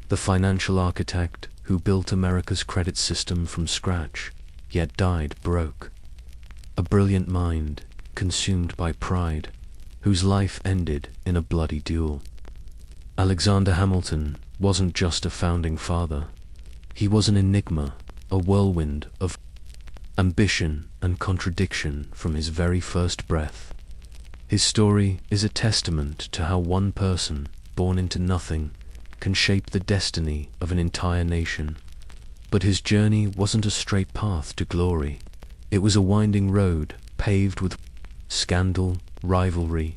the financial architect who built America's credit system from scratch, yet died broke. A brilliant mind, consumed by pride, whose life ended in a bloody duel. Alexander Hamilton wasn't just a founding father. He was an enigma, a whirlwind of ambition and contradiction from his very first breath. His story is a testament to how one person, born into nothing, can shape the destiny of an entire nation. But his journey wasn't a straight path to glory. It was a winding road paved with scandal, rivalry,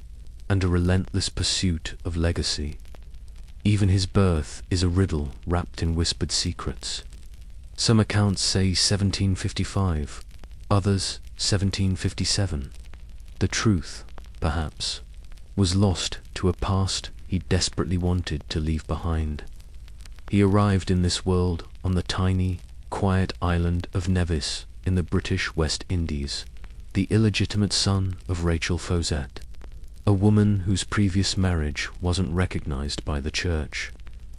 and a relentless pursuit of legacy. Even his birth is a riddle wrapped in whispered secrets. Some accounts say 1755, others 1757. The truth, perhaps, was lost to a past he desperately wanted to leave behind. He arrived in this world on the tiny, quiet island of Nevis in the British West Indies, the illegitimate son of Rachel Fozette, a woman whose previous marriage wasn't recognized by the church,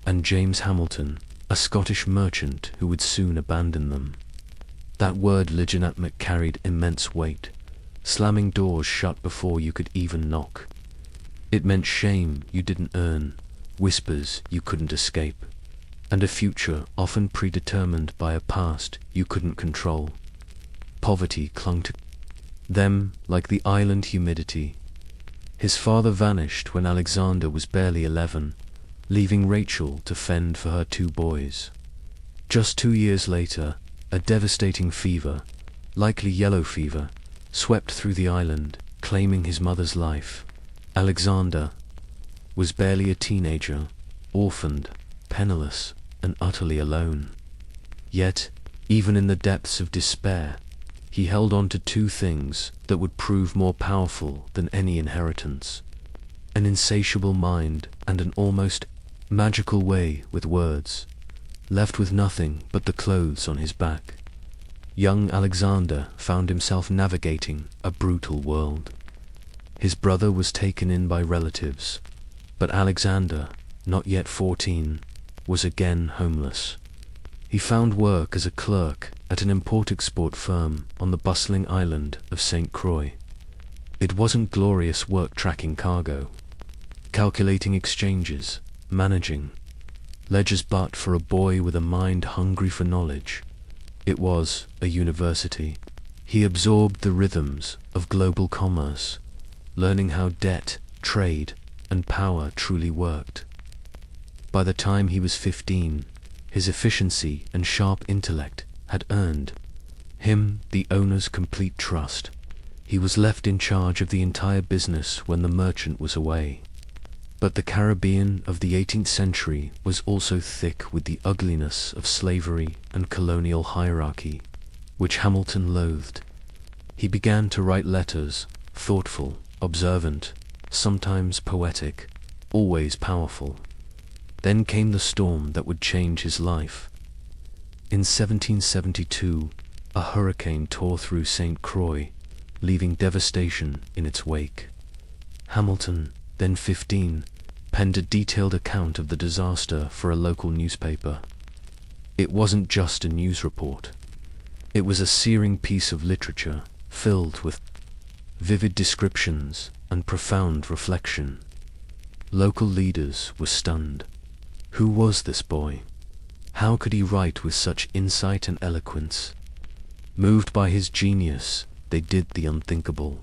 and James Hamilton, a Scottish merchant who would soon abandon them. That word legitimate carried immense weight, slamming doors shut before you could even knock. It meant shame you didn't earn, whispers you couldn't escape, and a future often predetermined by a past you couldn't control. Poverty clung to them like the island humidity. His father vanished when Alexander was barely 11, leaving Rachel to fend for her 2 boys. Just 2 years later, a devastating fever, likely yellow fever, swept through the island, claiming his mother's life. Alexander was barely a teenager, orphaned, penniless, and utterly alone. Yet, even in the depths of despair, he held on to 2 things that would prove more powerful than any inheritance: an insatiable mind and an almost magical way with words. Left with nothing but the clothes on his back, young Alexander found himself navigating a brutal world. His brother was taken in by relatives, but Alexander, not yet 14, was again homeless. He found work as a clerk at an import-export firm on the bustling island of St. Croix. It wasn't glorious work tracking cargo, calculating exchanges, managing ledgers, but for a boy with a mind hungry for knowledge, it was a university. He absorbed the rhythms of global commerce, learning how debt, trade, and power truly worked. By the time he was 15, his efficiency and sharp intellect had earned him the owner's complete trust. He was left in charge of the entire business when the merchant was away. But the Caribbean of the 18th century was also thick with the ugliness of slavery and colonial hierarchy, which Hamilton loathed. He began to write letters, thoughtful, observant, sometimes poetic, always powerful. Then came the storm that would change his life. In 1772, a hurricane tore through St. Croix, leaving devastation in its wake. Hamilton, then 15, penned a detailed account of the disaster for a local newspaper. It wasn't just a news report. It was a searing piece of literature, filled with vivid descriptions and profound reflection. Local leaders were stunned. Who was this boy? How could he write with such insight and eloquence? Moved by his genius, they did the unthinkable.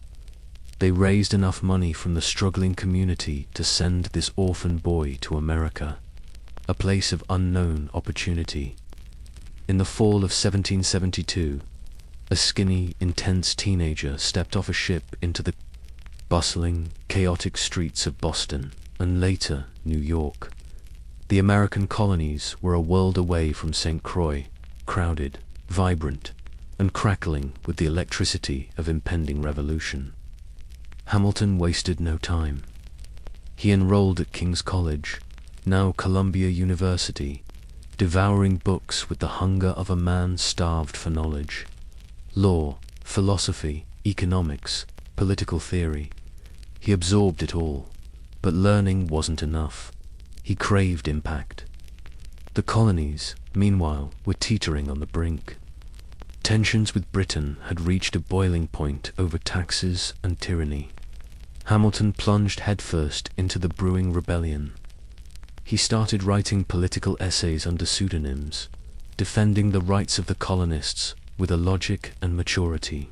They raised enough money from the struggling community to send this orphan boy to America, a place of unknown opportunity. In the fall of 1772, a skinny, intense teenager stepped off a ship into the bustling, chaotic streets of Boston, and later New York. The American colonies were a world away from St. Croix, crowded, vibrant, and crackling with the electricity of impending revolution. Hamilton wasted no time. He enrolled at King's College, now Columbia University, devouring books with the hunger of a man starved for knowledge. Law, philosophy, economics, political theory. He absorbed it all, but learning wasn't enough. He craved impact. The colonies, meanwhile, were teetering on the brink. Tensions with Britain had reached a boiling point over taxes and tyranny. Hamilton plunged headfirst into the brewing rebellion. He started writing political essays under pseudonyms, defending the rights of the colonists with a logic and maturity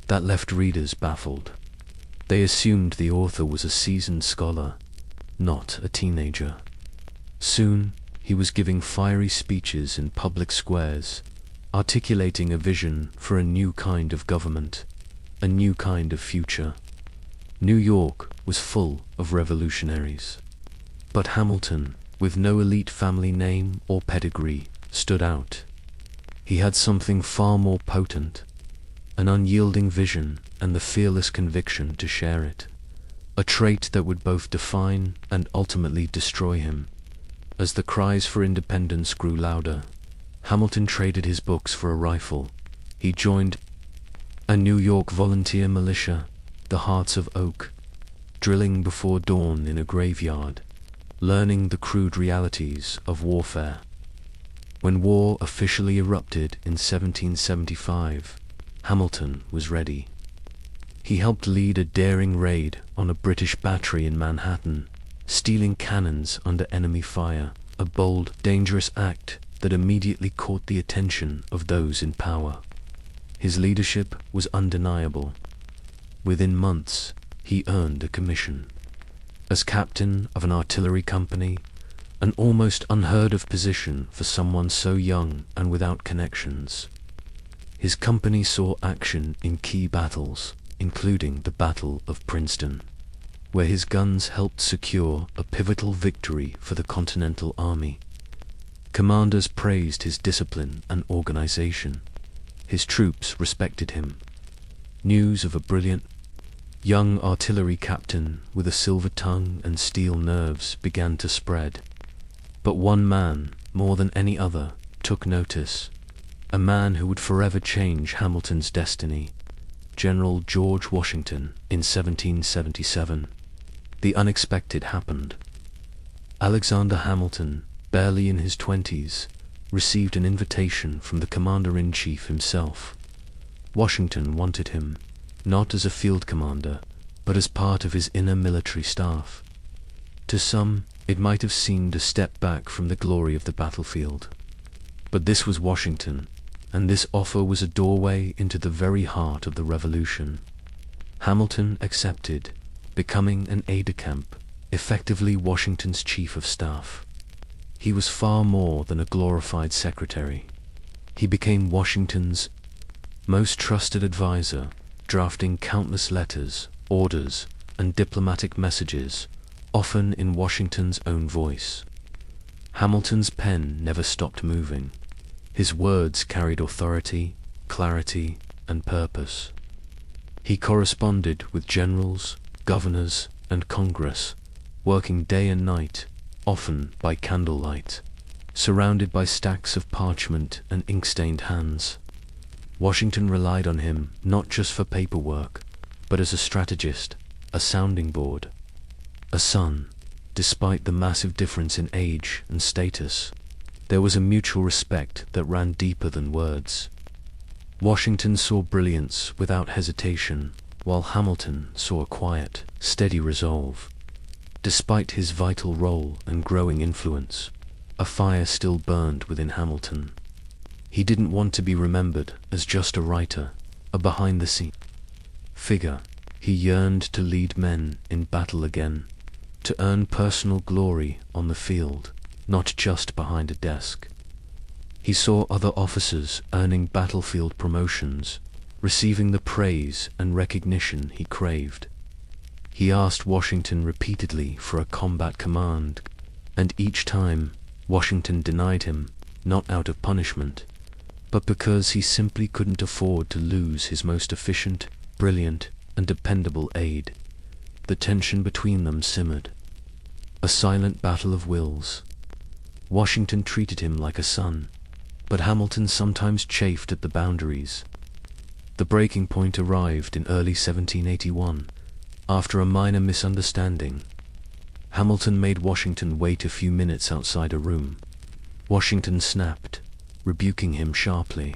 that left readers baffled. They assumed the author was a seasoned scholar, not a teenager. Soon, he was giving fiery speeches in public squares, articulating a vision for a new kind of government, a new kind of future. New York was full of revolutionaries. But Hamilton, with no elite family name or pedigree, stood out. He had something far more potent, an unyielding vision and the fearless conviction to share it, a trait that would both define and ultimately destroy him. As the cries for independence grew louder, Hamilton traded his books for a rifle. He joined a New York volunteer militia, the Hearts of Oak, drilling before dawn in a graveyard, learning the crude realities of warfare. When war officially erupted in 1775, Hamilton was ready. He helped lead a daring raid on a British battery in Manhattan, stealing cannons under enemy fire, a bold, dangerous act that immediately caught the attention of those in power. His leadership was undeniable. Within months, he earned a commission. As captain of an artillery company, an almost unheard-of position for someone so young and without connections. His company saw action in key battles, including the Battle of Princeton, where his guns helped secure a pivotal victory for the Continental Army. Commanders praised his discipline and organization. His troops respected him. News of a brilliant, young artillery captain with a silver tongue and steel nerves began to spread. But one man, more than any other, took notice. A man who would forever change Hamilton's destiny. General George Washington in 1777. The unexpected happened. Alexander Hamilton, barely in his 20s, received an invitation from the commander-in-chief himself. Washington wanted him, not as a field commander, but as part of his inner military staff. To some, it might have seemed a step back from the glory of the battlefield. But this was Washington, and this offer was a doorway into the very heart of the Revolution. Hamilton accepted, becoming an aide-de-camp, effectively Washington's chief of staff. He was far more than a glorified secretary. He became Washington's most trusted advisor, drafting countless letters, orders, and diplomatic messages, often in Washington's own voice. Hamilton's pen never stopped moving. His words carried authority, clarity, and purpose. He corresponded with generals, governors, and Congress, working day and night, often by candlelight, surrounded by stacks of parchment and ink-stained hands. Washington relied on him not just for paperwork, but as a strategist, a sounding board, a son. Despite the massive difference in age and status, there was a mutual respect that ran deeper than words. Washington saw brilliance without hesitation, while Hamilton saw a quiet, steady resolve. Despite his vital role and growing influence, a fire still burned within Hamilton. He didn't want to be remembered as just a writer, a behind-the-scenes figure. He yearned to lead men in battle again, to earn personal glory on the field, not just behind a desk. He saw other officers earning battlefield promotions, receiving the praise and recognition he craved. He asked Washington repeatedly for a combat command, and each time Washington denied him, not out of punishment, but because he simply couldn't afford to lose his most efficient, brilliant, and dependable aide. The tension between them simmered. A silent battle of wills. Washington treated him like a son, but Hamilton sometimes chafed at the boundaries. The breaking point arrived in early 1781, after a minor misunderstanding. Hamilton made Washington wait a few minutes outside a room. Washington snapped, rebuking him sharply.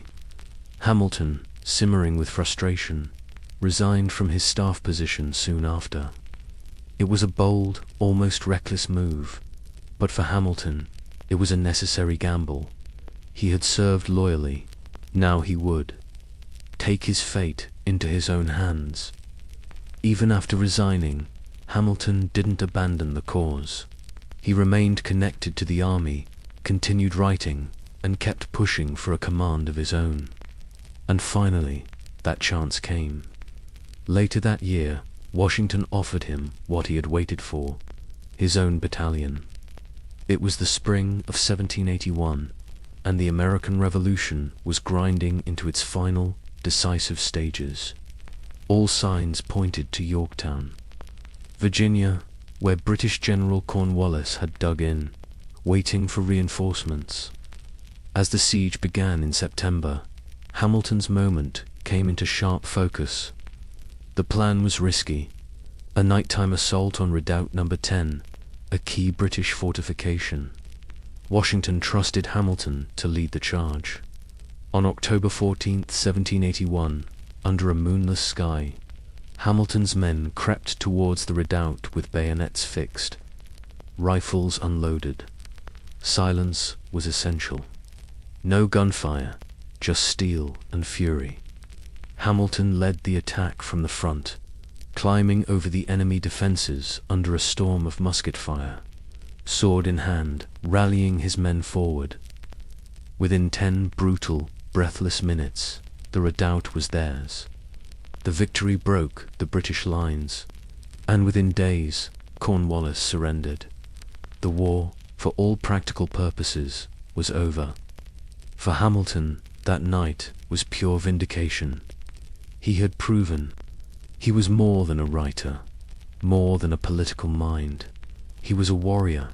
Hamilton, simmering with frustration, resigned from his staff position soon after. It was a bold, almost reckless move, but for Hamilton, it was a necessary gamble. He had served loyally, now he would take his fate into his own hands. Even after resigning, Hamilton didn't abandon the cause. He remained connected to the army, continued writing, and kept pushing for a command of his own. And finally, that chance came. Later that year, Washington offered him what he had waited for, his own battalion. It was the spring of 1781, and the American Revolution was grinding into its final, decisive stages. All signs pointed to Yorktown, Virginia, where British General Cornwallis had dug in, waiting for reinforcements. As the siege began in September, Hamilton's moment came into sharp focus. The plan was risky: a nighttime assault on Redoubt No. 10, a key British fortification. Washington trusted Hamilton to lead the charge. On October 14, 1781, under a moonless sky, Hamilton's men crept towards the redoubt with bayonets fixed, rifles unloaded. Silence was essential. No gunfire, just steel and fury. Hamilton led the attack from the front, climbing over the enemy defenses under a storm of musket fire, sword in hand, rallying his men forward. Within 10 brutal, breathless minutes, the redoubt was theirs. The victory broke the British lines, and within days, Cornwallis surrendered. The war, for all practical purposes, was over. For Hamilton, that night was pure vindication. He had proven he was more than a writer, more than a political mind. He was a warrior.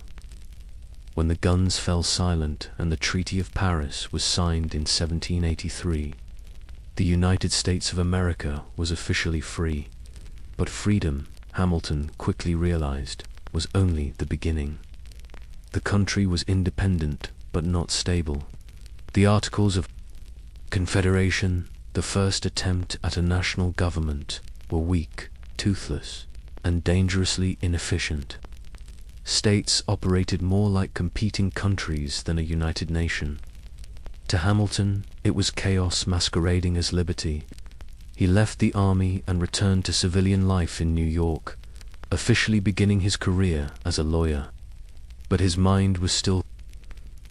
When the guns fell silent and the Treaty of Paris was signed in 1783, the United States of America was officially free. But freedom, Hamilton quickly realized, was only the beginning. The country was independent but not stable. The Articles of Confederation, the first attempt at a national government, were weak, toothless, and dangerously inefficient. States operated more like competing countries than a united nation. To Hamilton, it was chaos masquerading as liberty. He left the army and returned to civilian life in New York, officially beginning his career as a lawyer. But his mind was still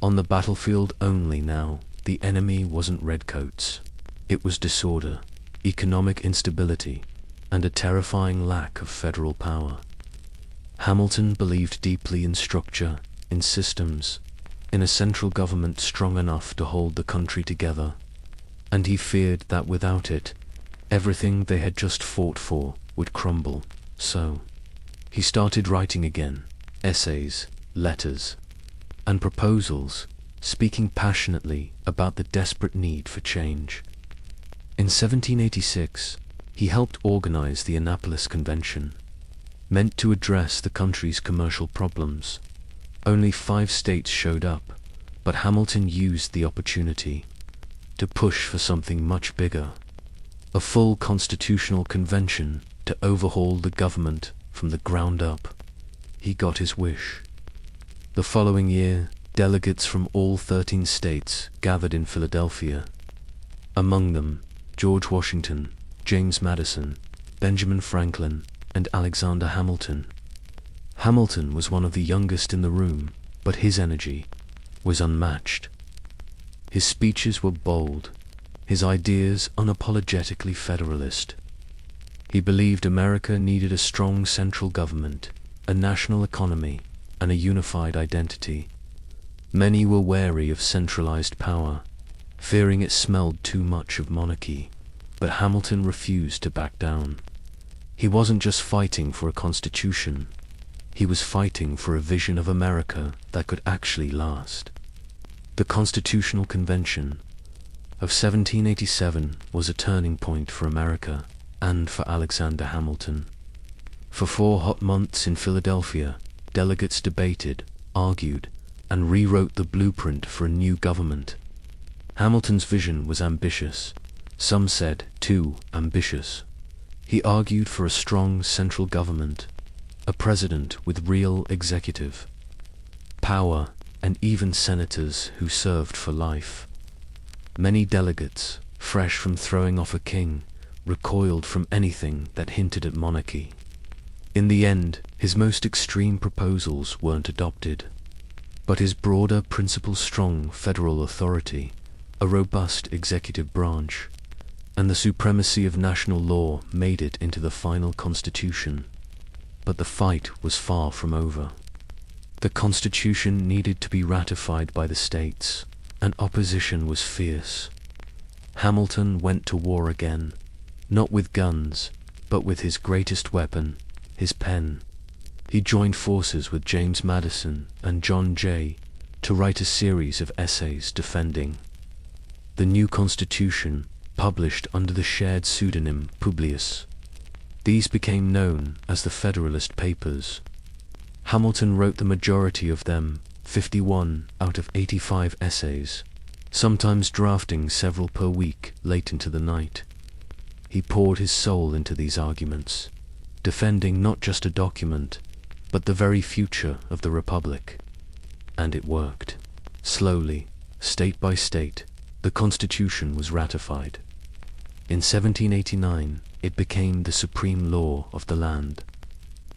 on the battlefield only now. The enemy wasn't redcoats. It was disorder, economic instability, and a terrifying lack of federal power. Hamilton believed deeply in structure, in systems, in a central government strong enough to hold the country together, and he feared that without it, everything they had just fought for would crumble. So, he started writing again, essays, letters, and proposals, speaking passionately about the desperate need for change. In 1786, he helped organize the Annapolis Convention, meant to address the country's commercial problems. Only 5 states showed up, but Hamilton used the opportunity to push for something much bigger: a full constitutional convention to overhaul the government from the ground up. He got his wish. The following year, delegates from all 13 states gathered in Philadelphia. Among them, George Washington, James Madison, Benjamin Franklin, and Alexander Hamilton. Hamilton was one of the youngest in the room, but his energy was unmatched. His speeches were bold, his ideas unapologetically Federalist. He believed America needed a strong central government, a national economy, and a unified identity. Many were wary of centralized power, fearing it smelled too much of monarchy, but Hamilton refused to back down. He wasn't just fighting for a constitution. He was fighting for a vision of America that could actually last. The Constitutional Convention of 1787 was a turning point for America and for Alexander Hamilton. For 4 hot months in Philadelphia, delegates debated, argued, and rewrote the blueprint for a new government. Hamilton's vision was ambitious. Some said too ambitious. He argued for a strong central government, a president with real executive power, and even senators who served for life. Many delegates, fresh from throwing off a king, recoiled from anything that hinted at monarchy. In the end, his most extreme proposals weren't adopted, but his broader principles, strong federal authority, a robust executive branch, and the supremacy of national law made it into the final constitution. But the fight was far from over. The constitution needed to be ratified by the states, and opposition was fierce. Hamilton went to war again, not with guns, but with his greatest weapon, his pen. He joined forces with James Madison and John Jay to write a series of essays defending the new constitution, published under the shared pseudonym Publius. These became known as the Federalist Papers. Hamilton wrote the majority of them, 51 out of 85 essays, sometimes drafting several per week late into the night. He poured his soul into these arguments, defending not just a document, but the very future of the Republic. And it worked. Slowly, state by state, the Constitution was ratified. In 1789, it became the supreme law of the land.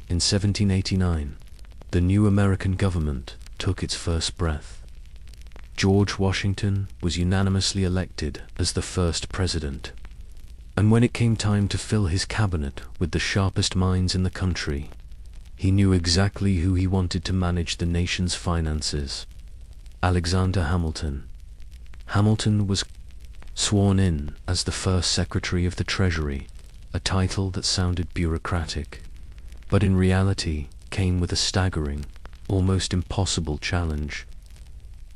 In 1789, the new American government took its first breath. George Washington was unanimously elected as the first president. And when it came time to fill his cabinet with the sharpest minds in the country, he knew exactly who he wanted to manage the nation's finances: Alexander Hamilton. Hamilton was sworn in as the first Secretary of the Treasury, a title that sounded bureaucratic, but in reality came with a staggering, almost impossible challenge.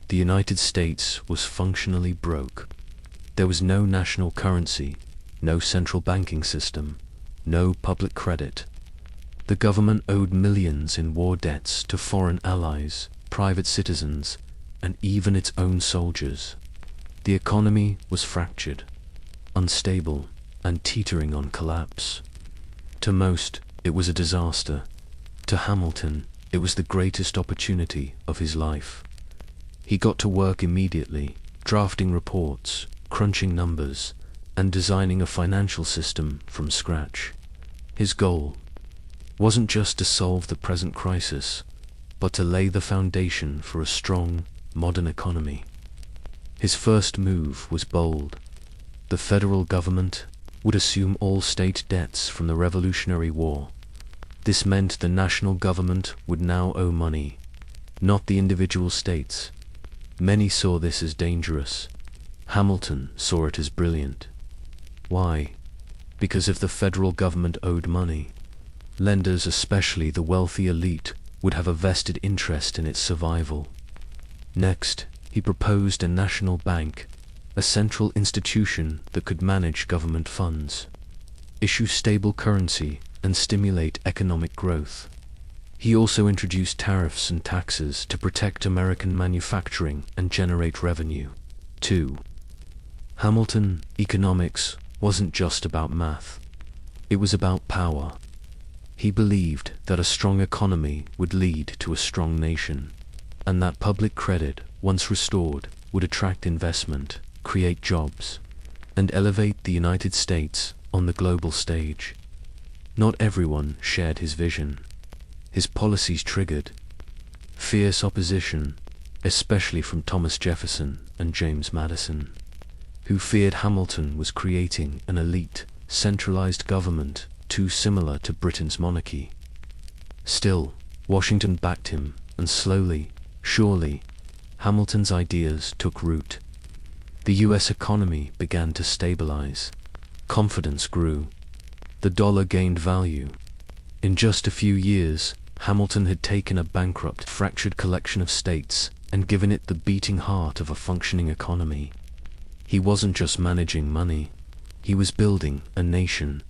The United States was functionally broke. There was no national currency, no central banking system, no public credit. The government owed millions in war debts to foreign allies, private citizens, and even its own soldiers. The economy was fractured, unstable, and teetering on collapse. To most, it was a disaster. To Hamilton, it was the greatest opportunity of his life. He got to work immediately, drafting reports, crunching numbers, and designing a financial system from scratch. His goal wasn't just to solve the present crisis, but to lay the foundation for a strong, modern economy. His first move was bold. The federal government would assume all state debts from the Revolutionary War. This meant the national government would now owe money, not the individual states. Many saw this as dangerous. Hamilton saw it as brilliant. Why? Because if the federal government owed money, lenders, especially the wealthy elite, would have a vested interest in its survival. Next, he proposed a national bank, a central institution that could manage government funds, issue stable currency, and stimulate economic growth. He also introduced tariffs and taxes to protect American manufacturing and generate revenue. 2. Hamilton economics wasn't just about math. It was about power. He believed that a strong economy would lead to a strong nation, and that public credit, once restored, would attract investment, create jobs, and elevate the United States on the global stage. Not everyone shared his vision. His policies triggered fierce opposition, especially from Thomas Jefferson and James Madison, who feared Hamilton was creating an elite, centralized government too similar to Britain's monarchy. Still, Washington backed him, and slowly, surely, Hamilton's ideas took root. The US economy began to stabilize. Confidence grew. The dollar gained value. In just a few years, Hamilton had taken a bankrupt, fractured collection of states and given it the beating heart of a functioning economy. He wasn't just managing money. He was building a nation.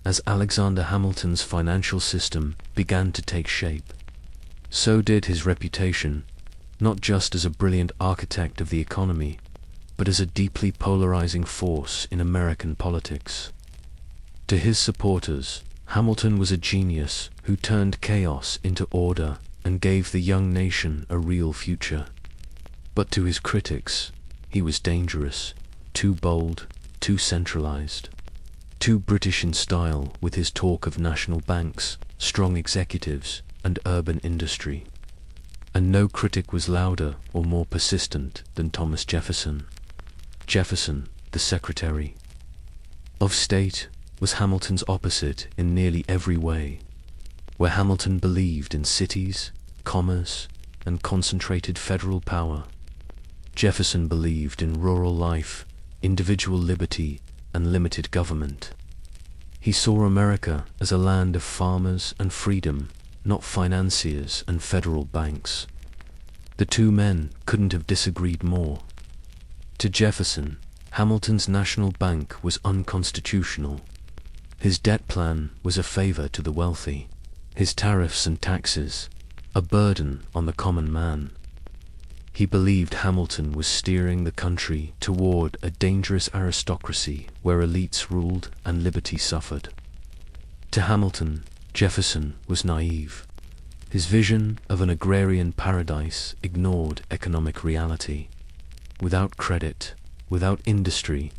As Alexander Hamilton's financial system began to take shape, so did his reputation. not just as a brilliant architect of the economy, but as a deeply polarizing force in American politics. To his supporters, Hamilton was a genius who turned chaos into order and gave the young nation a real future. But to his critics, he was dangerous, too bold, too centralized, too British in style with his talk of national banks, strong executives, and urban industry. And no critic was louder or more persistent than Thomas Jefferson. Jefferson, the Secretary of State, was Hamilton's opposite in nearly every way. Where Hamilton believed in cities, commerce, and concentrated federal power, Jefferson believed in rural life, individual liberty, and limited government. He saw America as a land of farmers and freedom, not financiers and federal banks. The two men couldn't have disagreed more. To Jefferson, Hamilton's national bank was unconstitutional. His debt plan was a favor to the wealthy. His tariffs and taxes, a burden on the common man. He believed Hamilton was steering the country toward a dangerous aristocracy where elites ruled and liberty suffered. To Hamilton, Jefferson was naive. His vision of an agrarian paradise ignored economic reality. Without credit, without industry,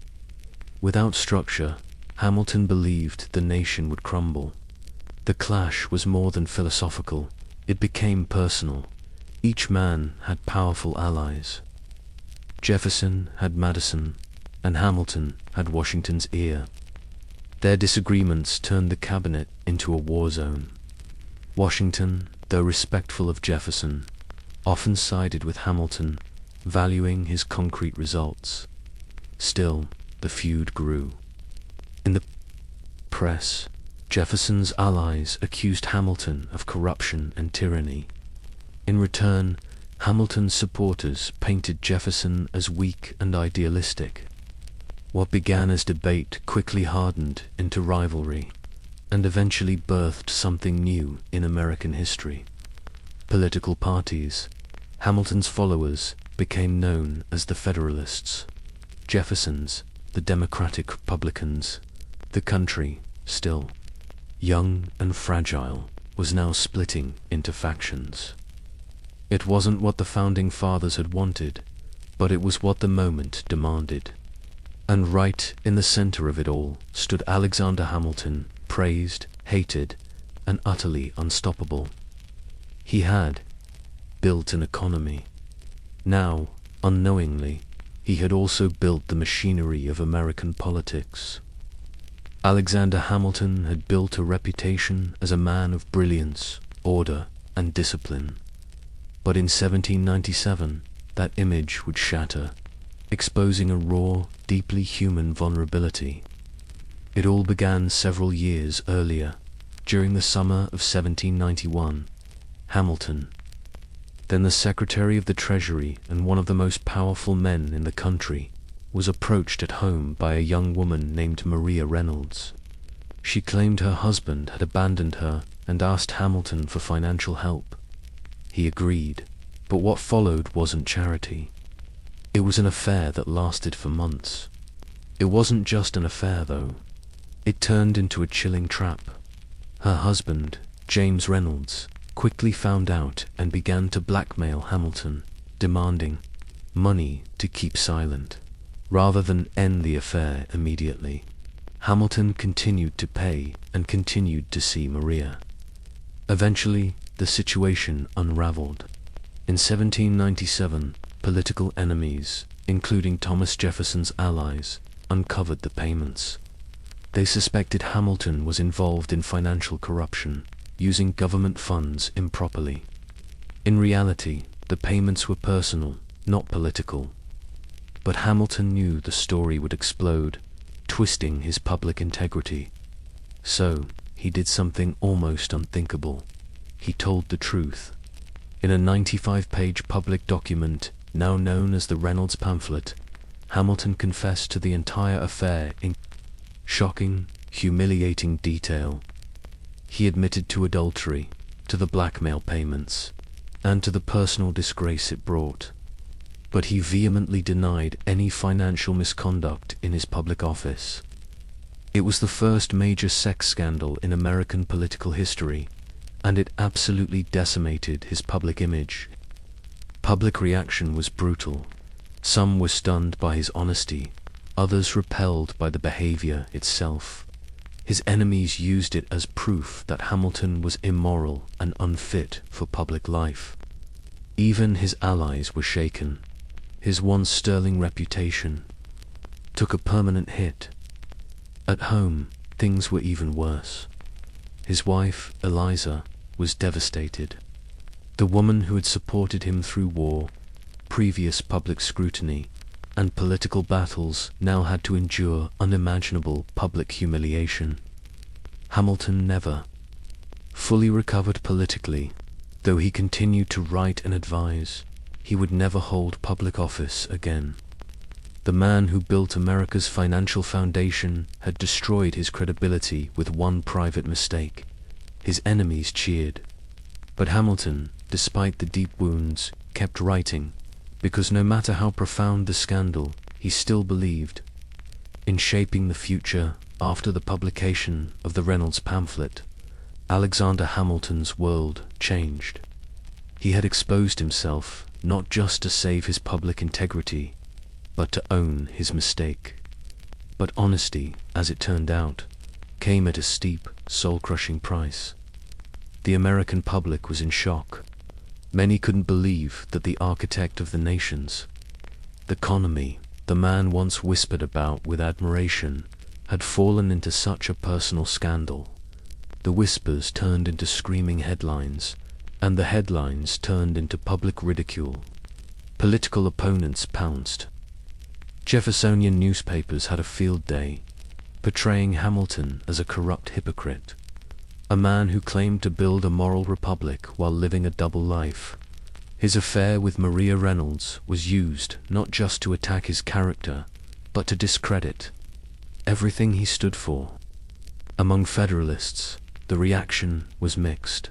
without structure, Hamilton believed the nation would crumble. The clash was more than philosophical, it became personal. Each man had powerful allies. Jefferson had Madison, and Hamilton had Washington's ear. Their disagreements turned the cabinet into a war zone. Washington, though respectful of Jefferson, often sided with Hamilton, valuing his concrete results. Still, the feud grew. In the press, Jefferson's allies accused Hamilton of corruption and tyranny. In return, Hamilton's supporters painted Jefferson as weak and idealistic. What began as debate quickly hardened into rivalry, and eventually birthed something new in American history. Political parties, Hamilton's followers, became known as the Federalists. Jefferson's, the Democratic Republicans. The country, still young and fragile, was now splitting into factions. It wasn't what the Founding Fathers had wanted, but it was what the moment demanded. And right in the center of it all stood Alexander Hamilton, praised, hated, and utterly unstoppable. He had built an economy. Now, unknowingly, he had also built the machinery of American politics. Alexander Hamilton had built a reputation as a man of brilliance, order, and discipline. But in 1797, that image would shatter, exposing a raw, deeply human vulnerability. It all began several years earlier, during the summer of 1791. Hamilton, then the Secretary of the Treasury and one of the most powerful men in the country, was approached at home by a young woman named Maria Reynolds. She claimed her husband had abandoned her and asked Hamilton for financial help. He agreed, but what followed wasn't charity. It was an affair that lasted for months. It wasn't just an affair, though. It turned into a chilling trap. Her husband, James Reynolds, quickly found out and began to blackmail Hamilton, demanding money to keep silent. Rather than end the affair immediately, Hamilton continued to pay and continued to see Maria. Eventually, the situation unraveled. In 1797, political enemies, including Thomas Jefferson's allies, uncovered the payments. They suspected Hamilton was involved in financial corruption, using government funds improperly. In reality, the payments were personal, not political. But Hamilton knew the story would explode, twisting his public integrity. So, he did something almost unthinkable. He told the truth. In a 95-page public document, now known as the Reynolds pamphlet, Hamilton confessed to the entire affair in shocking, humiliating detail. He admitted to adultery, to the blackmail payments, and to the personal disgrace it brought. But he vehemently denied any financial misconduct in his public office. It was the first major sex scandal in American political history, and it absolutely decimated his public image. Public reaction was brutal. Some were stunned by his honesty, others repelled by the behavior itself. His enemies used it as proof that Hamilton was immoral and unfit for public life. Even his allies were shaken. His once sterling reputation took a permanent hit. At home, things were even worse. His wife, Eliza, was devastated. The woman who had supported him through war, previous public scrutiny, and political battles now had to endure unimaginable public humiliation. Hamilton never fully recovered politically. Though he continued to write and advise, he would never hold public office again. The man who built America's financial foundation had destroyed his credibility with one private mistake. His enemies cheered. But Hamilton, despite the deep wounds, kept writing, because no matter how profound the scandal, he still believed in shaping the future. After the publication of the Reynolds pamphlet, Alexander Hamilton's world changed. He had exposed himself not just to save his public integrity, but to own his mistake. But honesty, as it turned out, came at a steep, soul-crushing price. The American public was in shock. Many couldn't believe that the architect of the nation's economy, the man once whispered about with admiration, had fallen into such a personal scandal. The whispers turned into screaming headlines, and the headlines turned into public ridicule. Political opponents pounced. Jeffersonian newspapers had a field day, portraying Hamilton as a corrupt hypocrite, a man who claimed to build a moral republic while living a double life. His affair with Maria Reynolds was used not just to attack his character, but to discredit everything he stood for. Among Federalists, the reaction was mixed.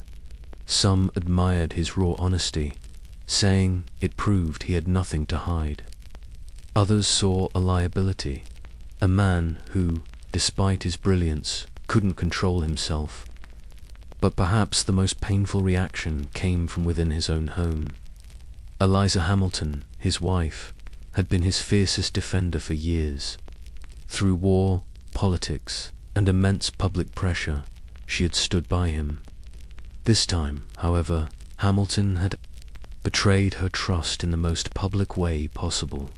Some admired his raw honesty, saying it proved he had nothing to hide. Others saw a liability, a man who, despite his brilliance, couldn't control himself. But perhaps the most painful reaction came from within his own home. Eliza Hamilton, his wife, had been his fiercest defender for years. Through war, politics, and immense public pressure, she had stood by him. This time, however, Hamilton had betrayed her trust in the most public way possible.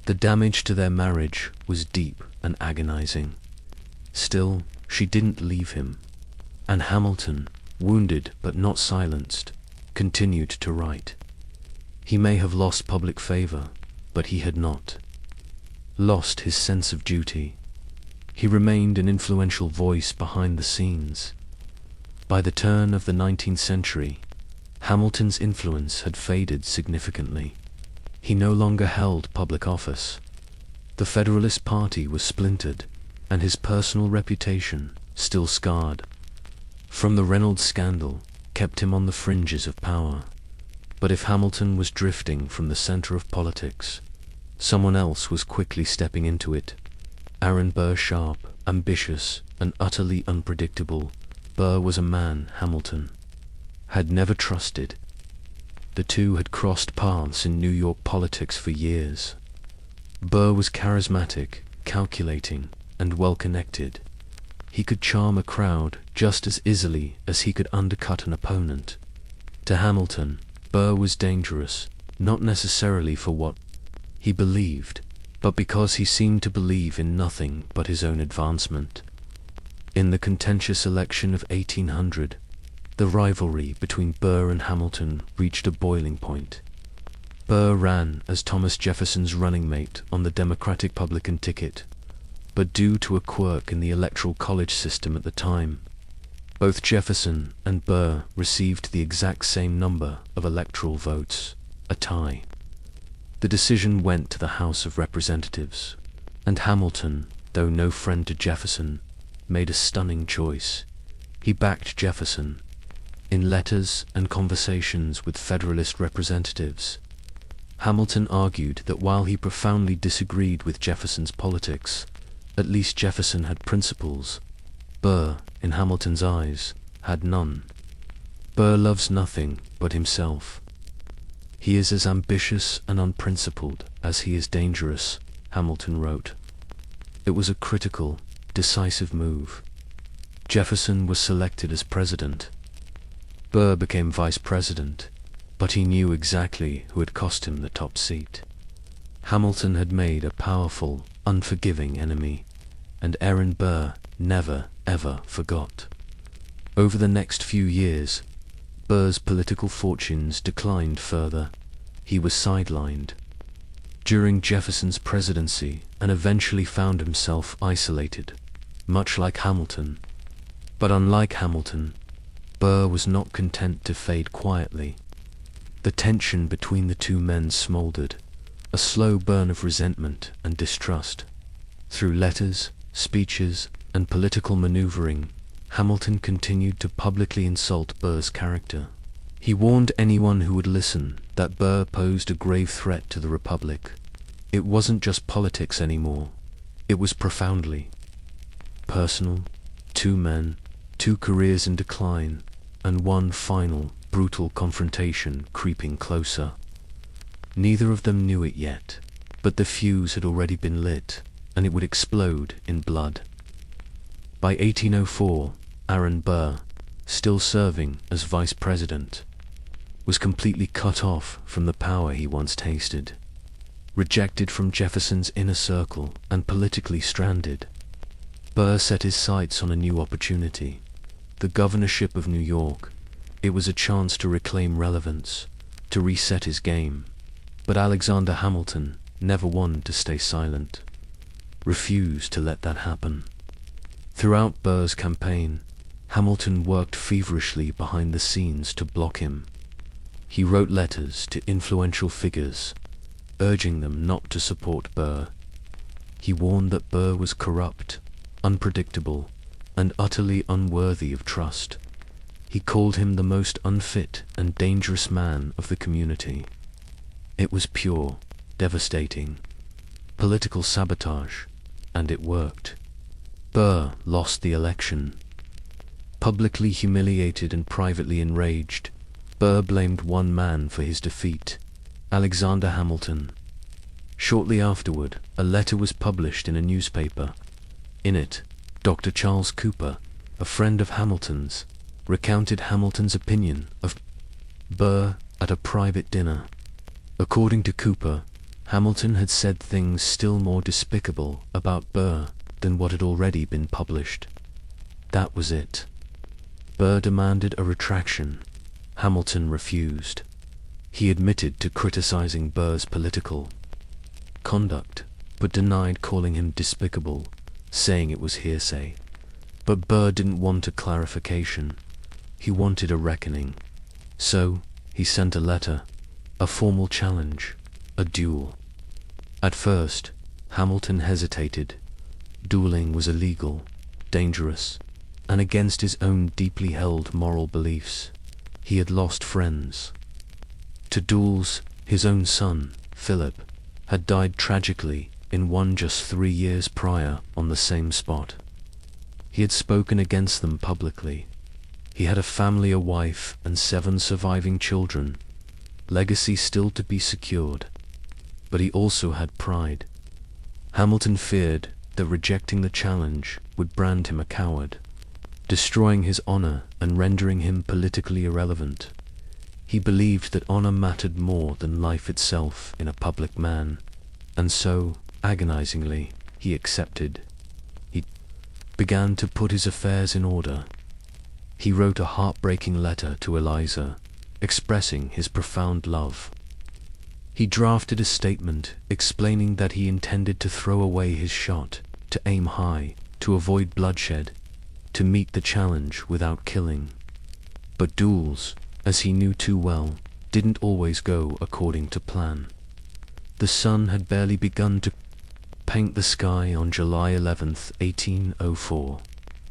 The damage to their marriage was deep and agonizing. Still, she didn't leave him, and Hamilton, wounded but not silenced, continued to write. He may have lost public favor, but he had not lost his sense of duty. He remained an influential voice behind the scenes. By the turn of the 19th century, Hamilton's influence had faded significantly. He no longer held public office. The Federalist Party was splintered, and his personal reputation, still scarred from the Reynolds scandal, kept him on the fringes of power. But if Hamilton was drifting from the center of politics, someone else was quickly stepping into it. Aaron Burr Sharp, ambitious and utterly unpredictable, Burr was a man Hamilton had never trusted. The two had crossed paths in New York politics for years. Burr was charismatic, calculating, and well-connected. He could charm a crowd just as easily as he could undercut an opponent. To Hamilton, Burr was dangerous, not necessarily for what he believed, but because he seemed to believe in nothing but his own advancement. In the contentious election of 1800, the rivalry between Burr and Hamilton reached a boiling point. Burr ran as Thomas Jefferson's running mate on the Democratic-Republican ticket, but due to a quirk in the electoral college system at the time, both Jefferson and Burr received the exact same number of electoral votes, a tie. The decision went to the House of Representatives, and Hamilton, though no friend to Jefferson, made a stunning choice. He backed Jefferson. In letters and conversations with Federalist representatives, Hamilton argued that while he profoundly disagreed with Jefferson's politics, at least Jefferson had principles. Burr, in Hamilton's eyes, had none. Burr loves nothing but himself. He is as ambitious and unprincipled as he is dangerous, Hamilton wrote. It was a critical, decisive move. Jefferson was selected as president. Burr became vice president, but he knew exactly who had cost him the top seat. Hamilton had made a powerful, unforgiving enemy, and Aaron Burr never, ever forgot. Over the next few years, Burr's political fortunes declined further. He was sidelined during Jefferson's presidency and eventually found himself isolated, much like Hamilton. But unlike Hamilton, Burr was not content to fade quietly. The tension between the two men smoldered, a slow burn of resentment and distrust. Through letters, speeches, and political maneuvering, Hamilton continued to publicly insult Burr's character. He warned anyone who would listen that Burr posed a grave threat to the Republic. It wasn't just politics anymore. It was profoundly personal. Two men, two careers in decline, and one final, brutal confrontation creeping closer. Neither of them knew it yet, but the fuse had already been lit, and it would explode in blood. By 1804, Aaron Burr, still serving as vice president, was completely cut off from the power he once tasted. Rejected from Jefferson's inner circle and politically stranded, Burr set his sights on a new opportunity, the governorship of New York. It was a chance to reclaim relevance, to reset his game. But Alexander Hamilton, never one to stay silent, refused to let that happen. Throughout Burr's campaign, Hamilton worked feverishly behind the scenes to block him. He wrote letters to influential figures, urging them not to support Burr. He warned that Burr was corrupt, unpredictable, and utterly unworthy of trust. He called him the most unfit and dangerous man of the community. It was pure, devastating, political sabotage, and it worked. Burr lost the election. Publicly humiliated and privately enraged, Burr blamed one man for his defeat, Alexander Hamilton. Shortly afterward, a letter was published in a newspaper. In it, Dr. Charles Cooper, a friend of Hamilton's, recounted Hamilton's opinion of Burr at a private dinner. According to Cooper, Hamilton had said things still more despicable about Burr than what had already been published. That was it. Burr demanded a retraction. Hamilton refused. He admitted to criticizing Burr's political conduct, but denied calling him despicable, saying it was hearsay. But Burr didn't want a clarification. He wanted a reckoning. So, he sent a letter, a formal challenge, a duel. At first, Hamilton hesitated. Dueling was illegal, dangerous, and against his own deeply held moral beliefs. He had lost friends to duels. His own son, Philip, had died tragically in one just 3 years prior on the same spot. He had spoken against them publicly. He had a family, a wife, and 7 surviving children, legacy still to be secured. But he also had pride. Hamilton feared that rejecting the challenge would brand him a coward, destroying his honor and rendering him politically irrelevant. He believed that honor mattered more than life itself in a public man, and so, agonizingly, he accepted. He began to put his affairs in order. He wrote a heartbreaking letter to Eliza, expressing his profound love. He drafted a statement explaining that he intended to throw away his shot, to aim high, to avoid bloodshed, to meet the challenge without killing. But duels, as he knew too well, didn't always go according to plan. The sun had barely begun to paint the sky on July 11th, 1804.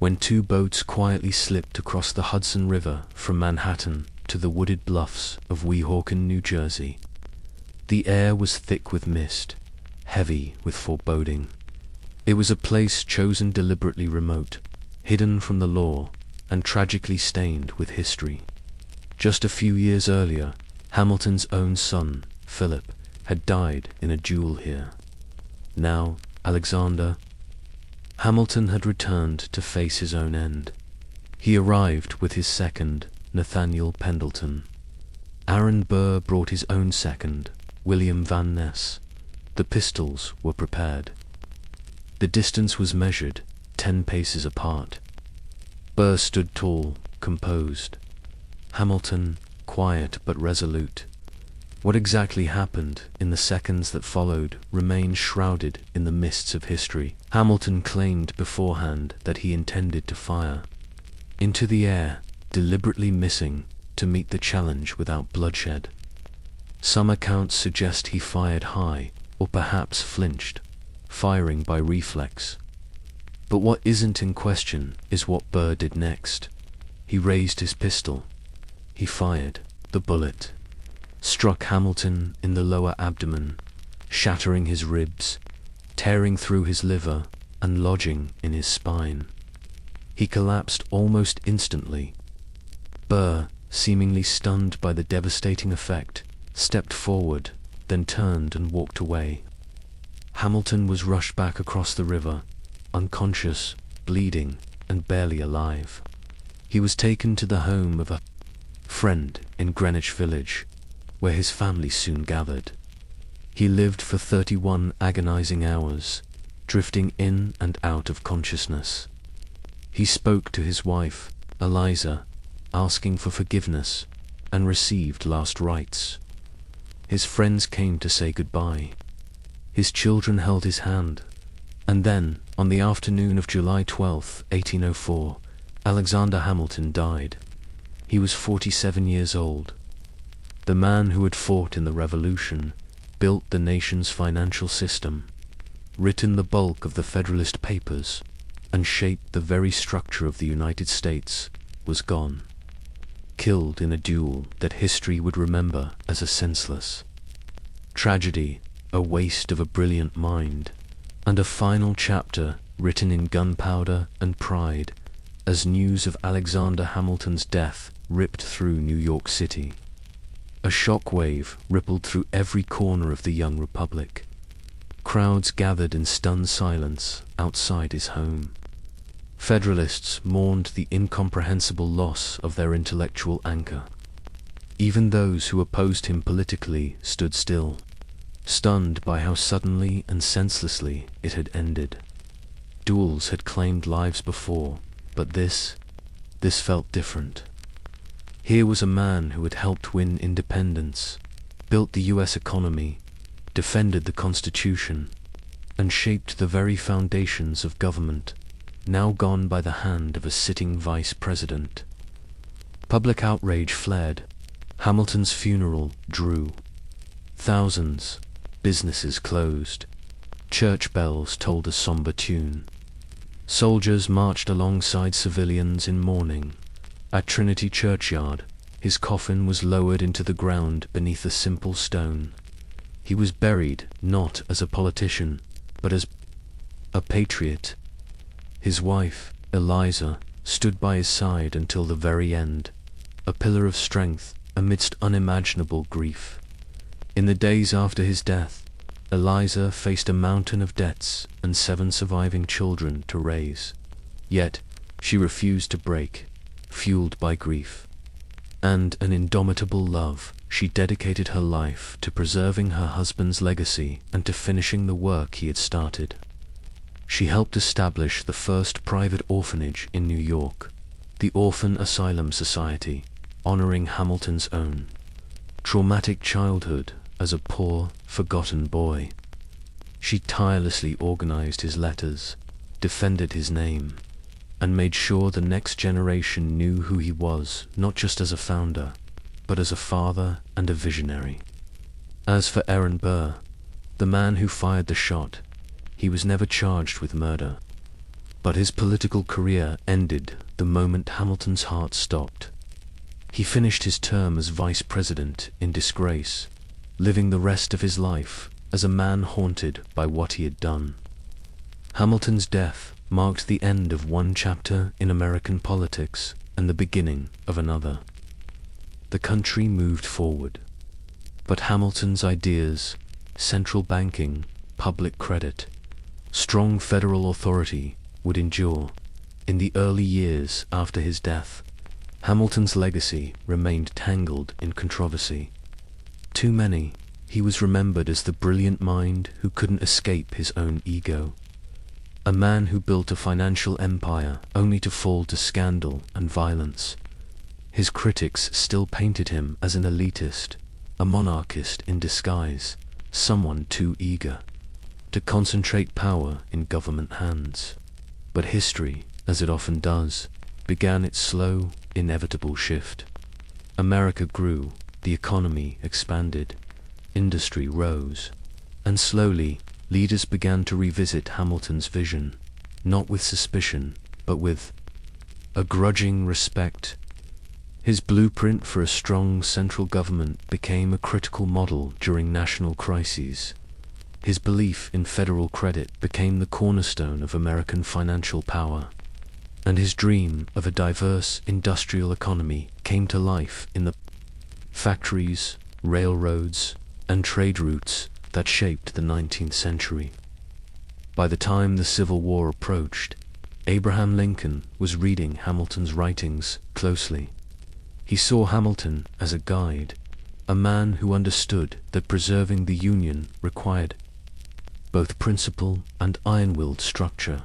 when two boats quietly slipped across the Hudson River from Manhattan to the wooded bluffs of Weehawken, New Jersey. The air was thick with mist, heavy with foreboding. It was a place chosen deliberately remote, hidden from the law, and tragically stained with history. Just a few years earlier, Hamilton's own son, Philip, had died in a duel here. Now, Alexander Hamilton had returned to face his own end. He arrived with his second, Nathaniel Pendleton. Aaron Burr brought his own second, William Van Ness. The pistols were prepared. The distance was measured, 10 paces apart. Burr stood tall, composed. Hamilton, quiet but resolute. What exactly happened in the seconds that followed remains shrouded in the mists of history. Hamilton claimed beforehand that he intended to fire into the air, deliberately missing to meet the challenge without bloodshed. Some accounts suggest he fired high, or perhaps flinched, firing by reflex. But what isn't in question is what Burr did next. He raised his pistol. He fired. The bullet struck Hamilton in the lower abdomen, shattering his ribs, tearing through his liver, and lodging in his spine. He collapsed almost instantly. Burr, seemingly stunned by the devastating effect, stepped forward, then turned and walked away. Hamilton was rushed back across the river, unconscious, bleeding, and barely alive. He was taken to the home of a friend in Greenwich Village, where his family soon gathered. He lived for 31 agonizing hours, drifting in and out of consciousness. He spoke to his wife, Eliza, asking for forgiveness, and received last rites. His friends came to say goodbye. His children held his hand. And then, on the afternoon of July 12, 1804, Alexander Hamilton died. He was 47 years old. The man who had fought in the Revolution, built the nation's financial system, written the bulk of the Federalist Papers, and shaped the very structure of the United States, was gone. Killed in a duel that history would remember as a senseless tragedy, a waste of a brilliant mind, and a final chapter written in gunpowder and pride as news of Alexander Hamilton's death ripped through New York City. A shockwave rippled through every corner of the young republic. Crowds gathered in stunned silence outside his home. Federalists mourned the incomprehensible loss of their intellectual anchor. Even those who opposed him politically stood still, stunned by how suddenly and senselessly it had ended. Duels had claimed lives before, but this felt different. Here was a man who had helped win independence, built the U.S. economy, defended the Constitution, and shaped the very foundations of government, now gone by the hand of a sitting vice president. Public outrage flared. Hamilton's funeral drew thousands. Businesses closed. Church bells tolled a somber tune. Soldiers marched alongside civilians in mourning. At Trinity Churchyard, his coffin was lowered into the ground beneath a simple stone. He was buried not as a politician, but as a patriot. His wife, Eliza, stood by his side until the very end, a pillar of strength amidst unimaginable grief. In the days after his death, Eliza faced a mountain of debts and 7 surviving children to raise. Yet, she refused to break, fueled by grief. And an indomitable love, she dedicated her life to preserving her husband's legacy and to finishing the work he had started. She helped establish the first private orphanage in New York, the Orphan Asylum Society, honoring Hamilton's own traumatic childhood as a poor, forgotten boy. She tirelessly organized his letters, defended his name, and made sure the next generation knew who he was, not just as a founder, but as a father and a visionary. As for Aaron Burr, the man who fired the shot, he was never charged with murder. But his political career ended the moment Hamilton's heart stopped. He finished his term as vice president in disgrace, living the rest of his life as a man haunted by what he had done. Hamilton's death marked the end of one chapter in American politics and the beginning of another. The country moved forward, but Hamilton's ideas, central banking, public credit, strong federal authority, would endure. In the early years after his death, Hamilton's legacy remained tangled in controversy. To many, he was remembered as the brilliant mind who couldn't escape his own ego. A man who built a financial empire only to fall to scandal and violence. His critics still painted him as an elitist, a monarchist in disguise, someone too eager to concentrate power in government hands. But history, as it often does, began its slow, inevitable shift. America grew, the economy expanded, industry rose, and slowly leaders began to revisit Hamilton's vision, not with suspicion, but with a grudging respect. His blueprint for a strong central government became a critical model during national crises. His belief in federal credit became the cornerstone of American financial power, and his dream of a diverse industrial economy came to life in the factories, railroads, and trade routes that shaped the 19th century. By the time the Civil War approached, Abraham Lincoln was reading Hamilton's writings closely. He saw Hamilton as a guide, a man who understood that preserving the Union required both principle and iron-willed structure.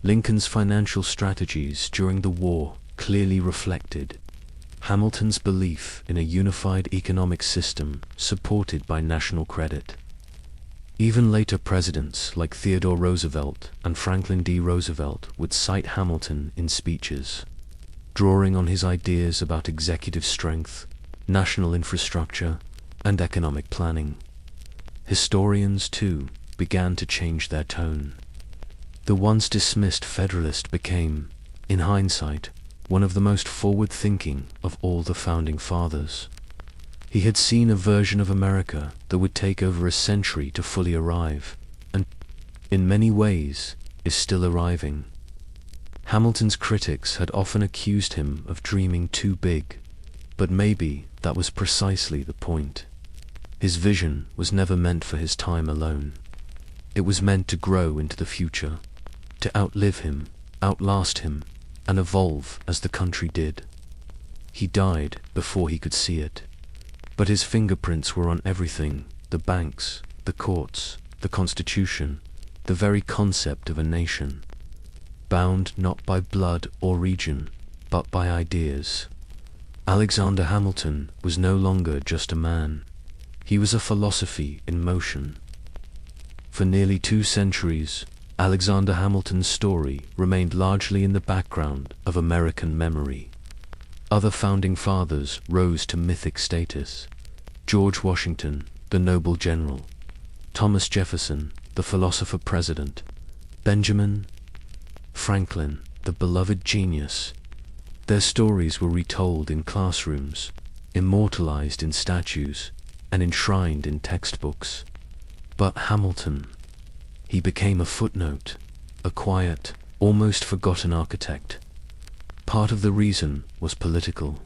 Lincoln's financial strategies during the war clearly reflected Hamilton's belief in a unified economic system supported by national credit. Even later presidents like Theodore Roosevelt and Franklin D. Roosevelt would cite Hamilton in speeches, drawing on his ideas about executive strength, national infrastructure, and economic planning. Historians, too, began to change their tone. The once dismissed Federalist became, in hindsight, one of the most forward-thinking of all the Founding Fathers. He had seen a version of America that would take over a century to fully arrive, and, in many ways, is still arriving. Hamilton's critics had often accused him of dreaming too big, but maybe that was precisely the point. His vision was never meant for his time alone. It was meant to grow into the future, to outlive him, outlast him, and evolve as the country did. He died before he could see it, but his fingerprints were on everything: the banks, the courts, the Constitution, the very concept of a nation, bound not by blood or region, but by ideas. Alexander Hamilton was no longer just a man. He was a philosophy in motion. For nearly 2 centuries, Alexander Hamilton's story remained largely in the background of American memory. Other founding fathers rose to mythic status: George Washington, the noble general; Thomas Jefferson, the philosopher president; Benjamin Franklin, the beloved genius. Their stories were retold in classrooms, immortalized in statues, and enshrined in textbooks. But Hamilton, he became a footnote, a quiet, almost forgotten architect. Part of the reason was political.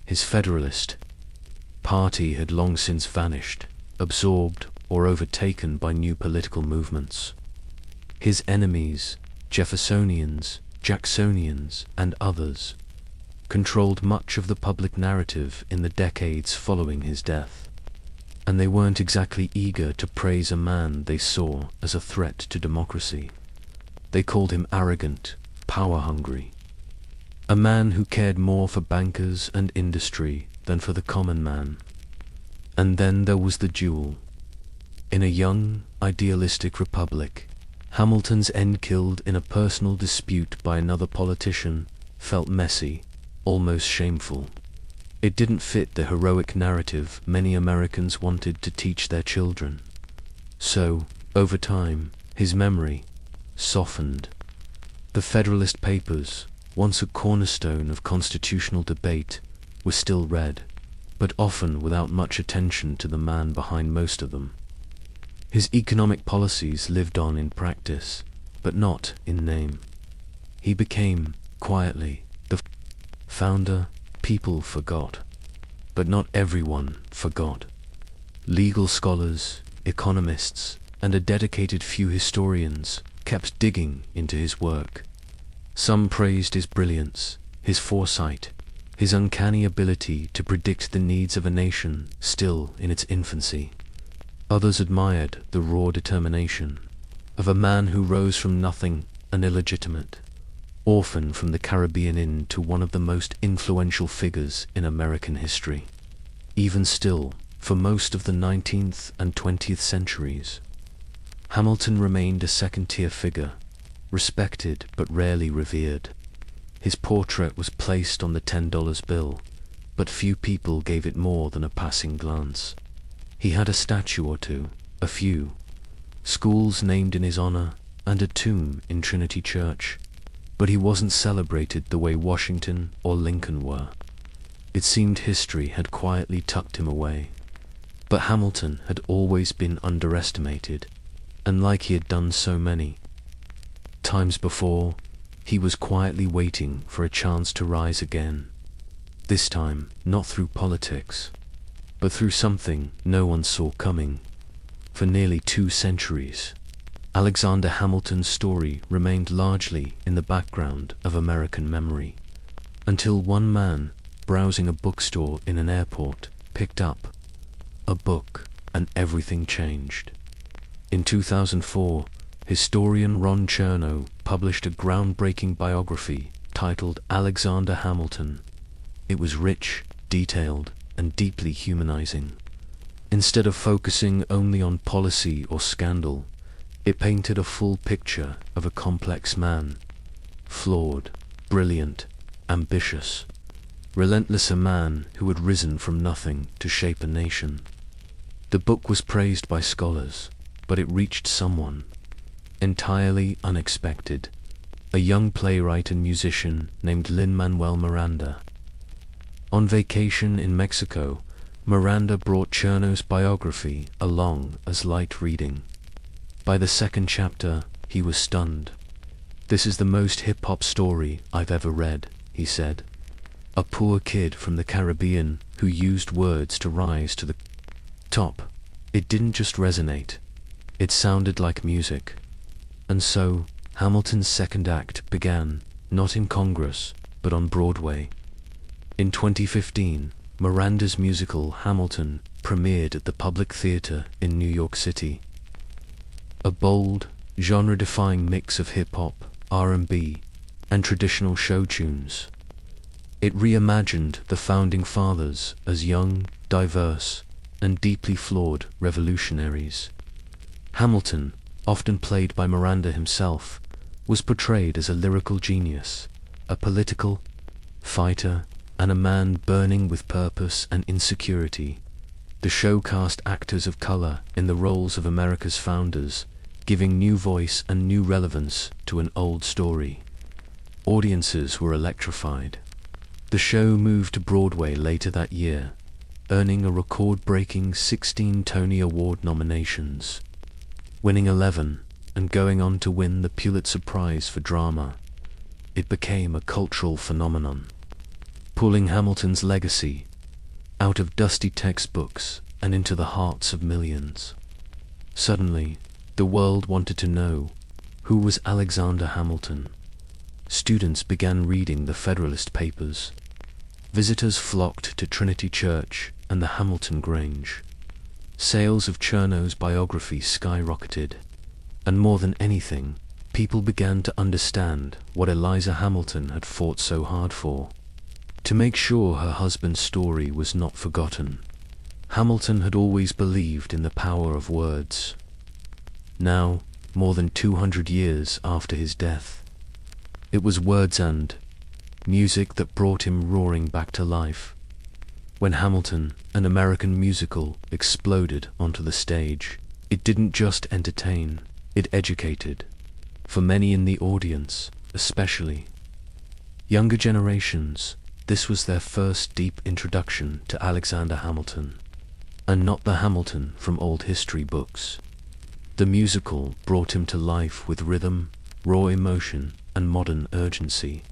His Federalist Party had long since vanished, absorbed or overtaken by new political movements. His enemies, Jeffersonians, Jacksonians, and others, controlled much of the public narrative in the decades following his death, and they weren't exactly eager to praise a man they saw as a threat to democracy. They called him arrogant, power-hungry, a man who cared more for bankers and industry than for the common man. And then there was the duel. In a young, idealistic republic, Hamilton's end killed in a personal dispute by another politician felt messy, almost shameful. It didn't fit the heroic narrative many Americans wanted to teach their children. So, over time, his memory softened. The Federalist Papers, once a cornerstone of constitutional debate, were still read, but often without much attention to the man behind most of them. His economic policies lived on in practice, but not in name. He became, quietly, the founder people forgot. But not everyone forgot. Legal scholars, economists, and a dedicated few historians kept digging into his work. Some praised his brilliance, his foresight, his uncanny ability to predict the needs of a nation still in its infancy. Others admired the raw determination of a man who rose from nothing, an illegitimate orphan from the Caribbean into one of the most influential figures in American history. Even still, for most of the 19th and 20th centuries, Hamilton remained a second-tier figure, respected but rarely revered. His portrait was placed on the $10 bill, but few people gave it more than a passing glance. He had a statue or two, a few, schools named in his honor, and a tomb in Trinity Church, but he wasn't celebrated the way Washington or Lincoln were. It seemed history had quietly tucked him away. But Hamilton had always been underestimated, and like he had done so many times before, he was quietly waiting for a chance to rise again. This time, not through politics, but through something no one saw coming. For nearly 2 centuries, Alexander Hamilton's story remained largely in the background of American memory, until one man, browsing a bookstore in an airport, picked up a book and everything changed. In 2004, historian Ron Chernow published a groundbreaking biography titled Alexander Hamilton. It was rich, detailed, and deeply humanizing. Instead of focusing only on policy or scandal, it painted a full picture of a complex man, flawed, brilliant, ambitious, relentless, a man who had risen from nothing to shape a nation. The book was praised by scholars, but it reached someone entirely unexpected, a young playwright and musician named Lin-Manuel Miranda. On vacation in Mexico, Miranda brought Chernow's biography along as light reading. By the second chapter, he was stunned. "This is the most hip-hop story I've ever read," he said. A poor kid from the Caribbean who used words to rise to the top. It didn't just resonate. It sounded like music. And so, Hamilton's second act began, not in Congress, but on Broadway. In 2015, Miranda's musical Hamilton premiered at the Public Theater in New York City. A bold, genre-defying mix of hip-hop, R&B, and traditional show tunes. It reimagined the Founding Fathers as young, diverse, and deeply flawed revolutionaries. Hamilton, often played by Miranda himself, was portrayed as a lyrical genius, a political fighter, and a man burning with purpose and insecurity. The show cast actors of color in the roles of America's founders, giving new voice and new relevance to an old story. Audiences were electrified. The show moved to Broadway later that year, earning a record-breaking 16 Tony Award nominations, winning 11, and going on to win the Pulitzer Prize for Drama. It became a cultural phenomenon, pulling Hamilton's legacy out of dusty textbooks and into the hearts of millions. Suddenly, the world wanted to know, who was Alexander Hamilton? Students began reading the Federalist Papers. Visitors flocked to Trinity Church and the Hamilton Grange. Sales of Chernow's biography skyrocketed, and more than anything, people began to understand what Eliza Hamilton had fought so hard for. To make sure her husband's story was not forgotten, Hamilton had always believed in the power of words. Now, more than 200 years after his death, it was words and music that brought him roaring back to life. When Hamilton, an American musical, exploded onto the stage, it didn't just entertain, it educated. For many in the audience, especially. Younger generations, this was their first deep introduction to Alexander Hamilton. And not the Hamilton from old history books. The musical brought him to life with rhythm, raw emotion, and modern urgency.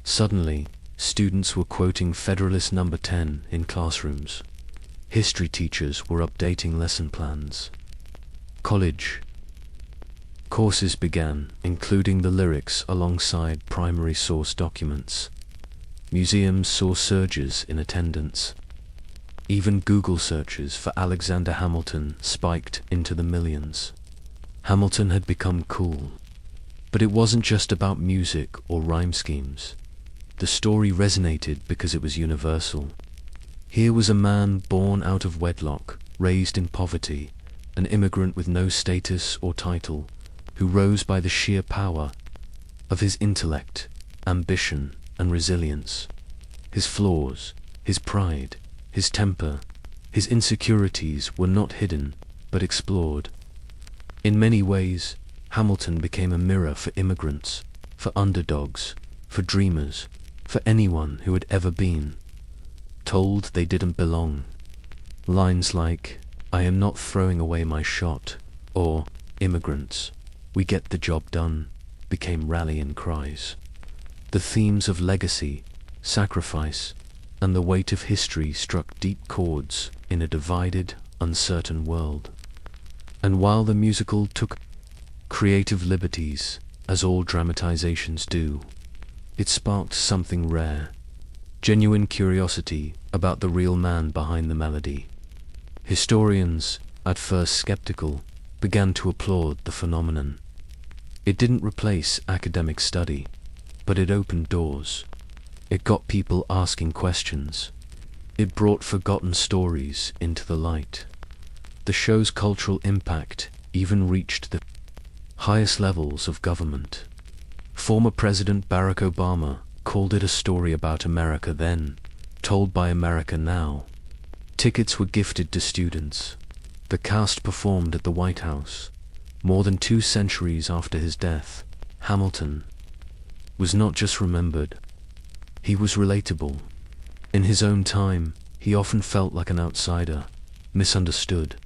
Suddenly, students were quoting Federalist No. 10 in classrooms. History teachers were updating lesson plans. College courses began, including the lyrics alongside primary source documents. Museums saw surges in attendance. Even Google searches for Alexander Hamilton spiked into the millions. Hamilton had become cool. But it wasn't just about music or rhyme schemes. The story resonated because it was universal. Here was a man born out of wedlock, raised in poverty, an immigrant with no status or title, who rose by the sheer power of his intellect, ambition, and resilience. His flaws, his pride, his temper, his insecurities were not hidden, but explored. In many ways, Hamilton became a mirror for immigrants, for underdogs, for dreamers, for anyone who had ever been told they didn't belong. Lines like, "I am not throwing away my shot," or "Immigrants, we get the job done," became rallying cries. The themes of legacy, sacrifice, and the weight of history struck deep chords in a divided, uncertain world. And while the musical took creative liberties, as all dramatizations do, it sparked something rare, genuine curiosity about the real man behind the melody. Historians, at first skeptical, began to applaud the phenomenon. It didn't replace academic study, but it opened doors. It got people asking questions. It brought forgotten stories into the light. The show's cultural impact even reached the highest levels of government. Former President Barack Obama called it a story about America then, told by America now. Tickets were gifted to students. The cast performed at the White House. More than 2 centuries after his death, Hamilton was not just remembered, he was relatable. In his own time, he often felt like an outsider, misunderstood,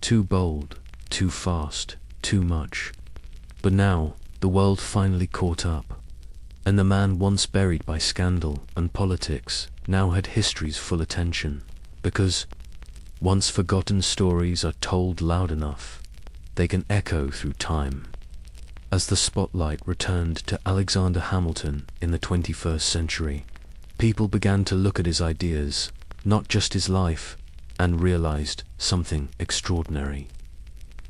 too bold, too fast, too much. But now, the world finally caught up, and the man once buried by scandal and politics now had history's full attention, because once forgotten stories are told loud enough, they can echo through time. As the spotlight returned to Alexander Hamilton in the 21st century, people began to look at his ideas, not just his life, and realized something extraordinary.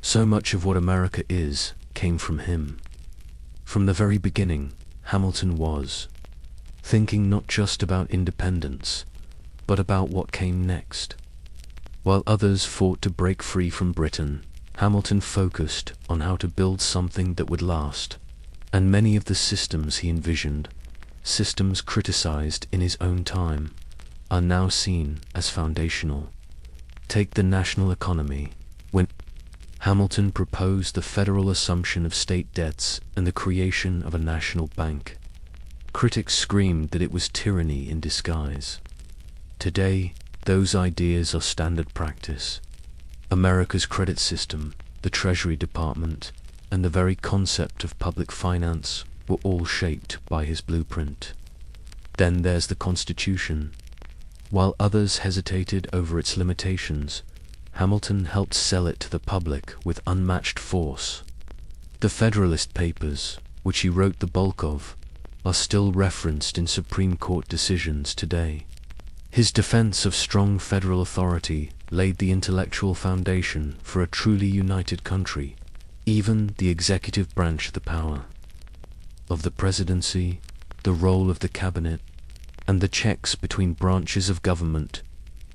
So much of what America is came from him. From the very beginning, Hamilton was thinking not just about independence, but about what came next. While others fought to break free from Britain, Hamilton focused on how to build something that would last, and many of the systems he envisioned, systems criticized in his own time, are now seen as foundational. Take the national economy. When Hamilton proposed the federal assumption of state debts and the creation of a national bank, critics screamed that it was tyranny in disguise. Today, those ideas are standard practice. America's credit system, the Treasury Department, and the very concept of public finance were all shaped by his blueprint. Then there's the Constitution. While others hesitated over its limitations, Hamilton helped sell it to the public with unmatched force. The Federalist Papers, which he wrote the bulk of, are still referenced in Supreme Court decisions today. His defense of strong federal authority laid the intellectual foundation for a truly united country. Even the executive branch, the power of the presidency, the role of the cabinet, and the checks between branches of government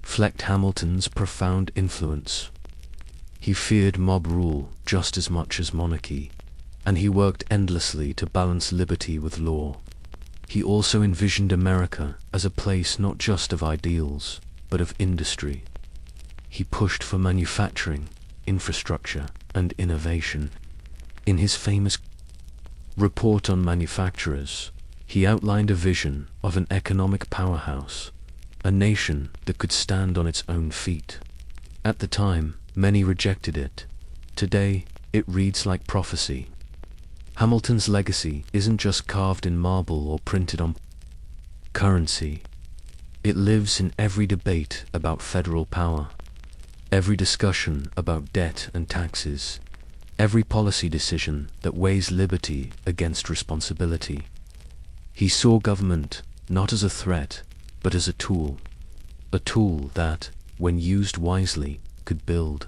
reflect Hamilton's profound influence. He feared mob rule just as much as monarchy, and he worked endlessly to balance liberty with law. He also envisioned America as a place not just of ideals, but of industry. He pushed for manufacturing, infrastructure, and innovation. In his famous report on manufacturers. He outlined a vision of an economic powerhouse, a nation that could stand on its own feet. At the time, many rejected it. Today, it reads like prophecy. Hamilton's legacy isn't just carved in marble or printed on currency. It lives in every debate about federal power, every discussion about debt and taxes, every policy decision that weighs liberty against responsibility. He saw government not as a threat, but as a tool that, when used wisely, could build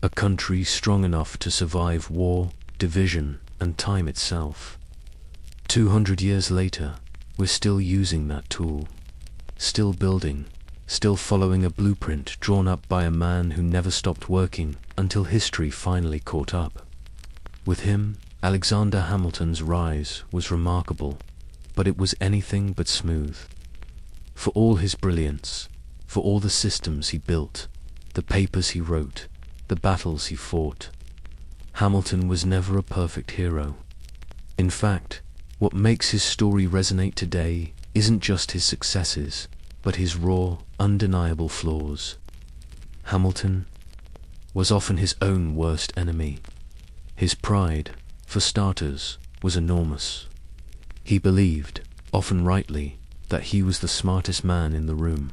a country strong enough to survive war, division, and time itself. 200 years later, we're still using that tool, still building, still following a blueprint drawn up by a man who never stopped working until history finally caught up. With him, Alexander Hamilton's rise was remarkable, but it was anything but smooth. For all his brilliance, for all the systems he built, the papers he wrote, the battles he fought, Hamilton was never a perfect hero. In fact, what makes his story resonate today isn't just his successes, but his raw, undeniable flaws. Hamilton was often his own worst enemy. His pride, for starters, was enormous. He believed, often rightly, that he was the smartest man in the room.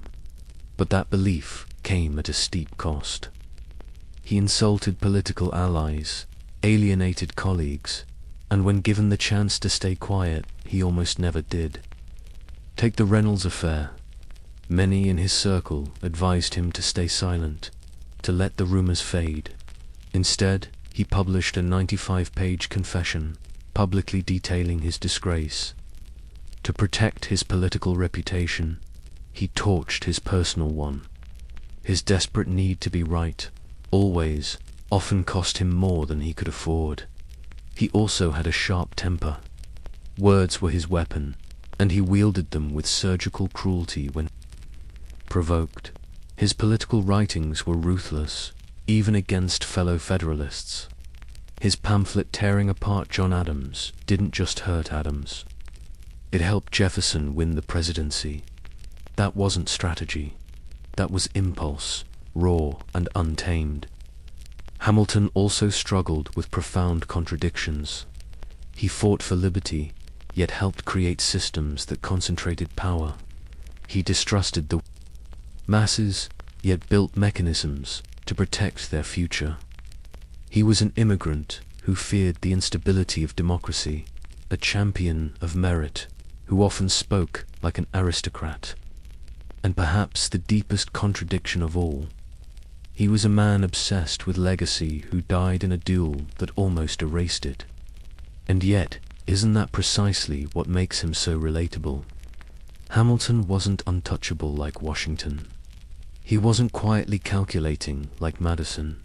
But that belief came at a steep cost. He insulted political allies, alienated colleagues, and when given the chance to stay quiet, he almost never did. Take the Reynolds affair. Many in his circle advised him to stay silent, to let the rumors fade. Instead, he published a 95-page confession, publicly detailing his disgrace. To protect his political reputation, he torched his personal one. His desperate need to be right, always, often cost him more than he could afford. He also had a sharp temper. Words were his weapon, and he wielded them with surgical cruelty when provoked. His political writings were ruthless, even against fellow Federalists. His pamphlet tearing apart John Adams didn't just hurt Adams. It helped Jefferson win the presidency. That wasn't strategy. That was impulse, raw and untamed. Hamilton also struggled with profound contradictions. He fought for liberty, yet helped create systems that concentrated power. He distrusted the masses, yet built mechanisms to protect their future. He was an immigrant who feared the instability of democracy, a champion of merit who often spoke like an aristocrat. And perhaps the deepest contradiction of all, he was a man obsessed with legacy who died in a duel that almost erased it. And yet, isn't that precisely what makes him so relatable? Hamilton wasn't untouchable like Washington. He wasn't quietly calculating like Madison.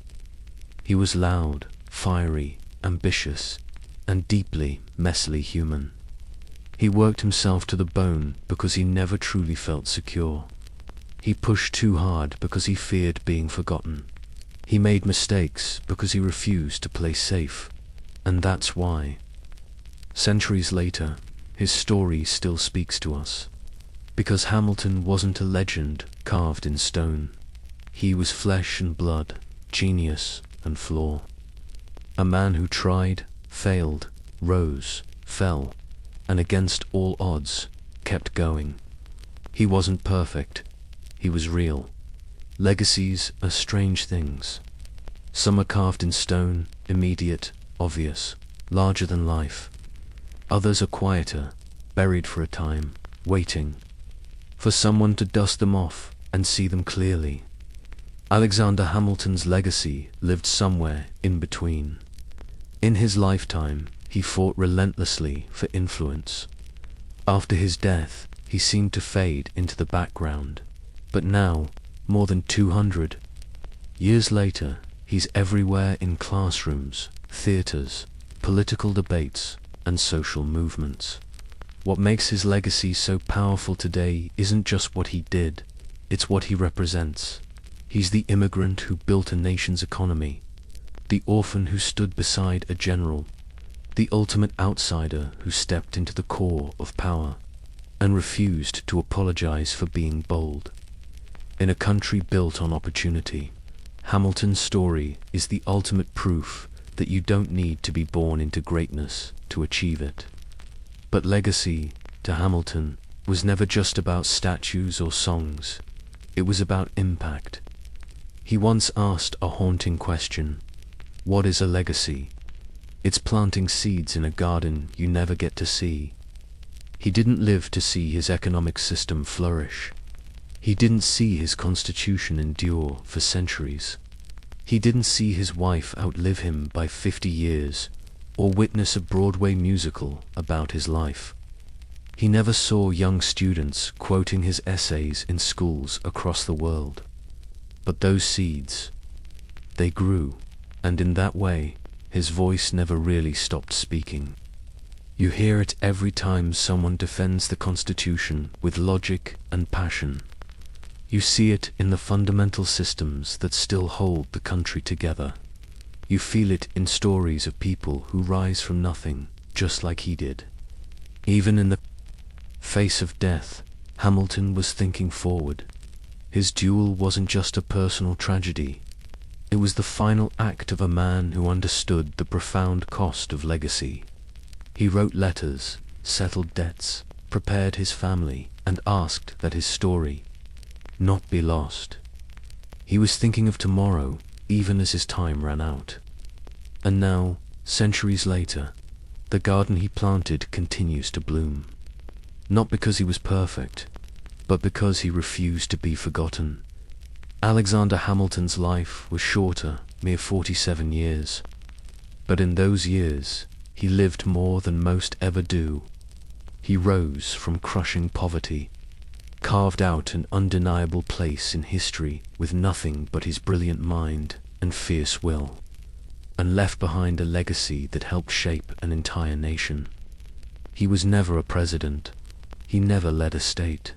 He was loud, fiery, ambitious, and deeply, messily human. He worked himself to the bone because he never truly felt secure. He pushed too hard because he feared being forgotten. He made mistakes because he refused to play safe. And that's why, centuries later, his story still speaks to us. Because Hamilton wasn't a legend carved in stone. He was flesh and blood, genius and flaw. A man who tried, failed, rose, fell, and against all odds, kept going. He wasn't perfect. He was real. Legacies are strange things. Some are carved in stone, immediate, obvious, larger than life. Others are quieter, buried for a time, waiting for someone to dust them off and see them clearly. Alexander Hamilton's legacy lived somewhere in between. In his lifetime, he fought relentlessly for influence. After his death, he seemed to fade into the background. But now, more than 200 years later, he's everywhere in classrooms, theaters, political debates, and social movements. What makes his legacy so powerful today isn't just what he did, it's what he represents. He's the immigrant who built a nation's economy, the orphan who stood beside a general, the ultimate outsider who stepped into the core of power and refused to apologize for being bold. In a country built on opportunity, Hamilton's story is the ultimate proof that you don't need to be born into greatness to achieve it. But legacy, to Hamilton, was never just about statues or songs. It was about impact. He once asked a haunting question: what is a legacy? It's planting seeds in a garden you never get to see. He didn't live to see his economic system flourish. He didn't see his constitution endure for centuries. He didn't see his wife outlive him by 50 years, or witness a Broadway musical about his life. He never saw young students quoting his essays in schools across the world. But those seeds, they grew, and in that way, his voice never really stopped speaking. You hear it every time someone defends the Constitution with logic and passion. You see it in the fundamental systems that still hold the country together. You feel it in stories of people who rise from nothing, just like he did. Even in the face of death, Hamilton was thinking forward. His duel wasn't just a personal tragedy. It was the final act of a man who understood the profound cost of legacy. He wrote letters, settled debts, prepared his family, and asked that his story not be lost. He was thinking of tomorrow, even as his time ran out. And now, centuries later, the garden he planted continues to bloom. Not because he was perfect, but because he refused to be forgotten. Alexander Hamilton's life was shorter, mere 47 years. But in those years, he lived more than most ever do. He rose from crushing poverty, carved out an undeniable place in history with nothing but his brilliant mind and fierce will, and left behind a legacy that helped shape an entire nation. He was never a president. He never led a state.